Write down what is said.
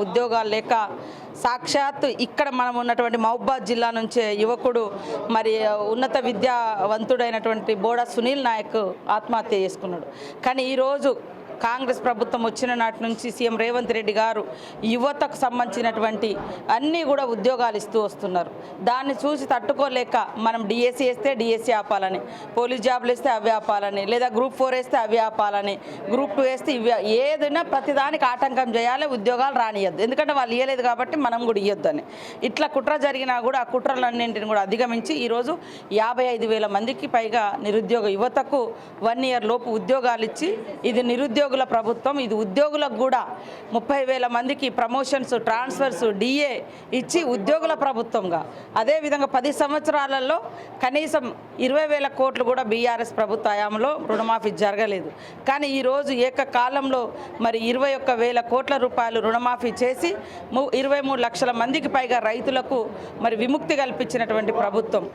ఉద్యోగాలు లేక సాక్షాత్తు ఇక్కడ మనం ఉన్నటువంటి మహబూబాద్ జిల్లా నుంచే యువకుడు మరి ఉన్నత విద్యావంతుడైనటువంటి బోడా సునీల్ నాయక్ ఆత్మహత్య చేసుకున్నాడు. కానీ ఈరోజు కాంగ్రెస్ ప్రభుత్వం వచ్చిన నాటి నుంచి సీఎం రేవంత్ రెడ్డి గారు యువతకు సంబంధించినటువంటి అన్నీ కూడా ఉద్యోగాలు ఇస్తూ వస్తున్నారు. దాన్ని చూసి తట్టుకోలేక మనం డిఎస్సి వేస్తే డిఎస్సి ఆపాలని, పోలీస్ జాబ్లు వేస్తే అవి ఆపాలని, లేదా గ్రూప్ 4 వేస్తే అవి ఆపాలని, గ్రూప్ 2 వేస్తే ఇవి ఏదైనా ప్రతిదానికి ఆటంకం చేయాలి, ఉద్యోగాలు రానియద్దు. ఎందుకంటే వాళ్ళు ఇవ్వలేదు కాబట్టి మనం కూడా ఇవ్వద్దని ఇట్లా కుట్ర జరిగినా కూడా ఆ కుట్రలన్నింటిని కూడా అధిగమించి ఈరోజు 55,000 మందికి పైగా నిరుద్యోగ యువతకు 1 ఇయర్ లోపు ఉద్యోగాలు ఇచ్చి ఇది నిరుద్యోగుల ప్రభుత్వం, ఇది ఉద్యోగులకు కూడా 30,000 మందికి ప్రమోషన్స్, ట్రాన్స్ఫర్స్, డిఏ ఇచ్చి ఉద్యోగుల ప్రభుత్వంగా, అదేవిధంగా 10 సంవత్సరాలలో కనీసం 20,000 కోట్లు కూడా బీఆర్ఎస్ ప్రభుత్వ హయాంలో రుణమాఫీ జరగలేదు. కానీ ఈరోజు ఏకకాలంలో మరి 21,000 కోట్ల రూపాయలు రుణమాఫీ చేసి 23 లక్షల మందికి పైగా రైతులకు మరి విముక్తి కల్పించినటువంటి ప్రభుత్వం.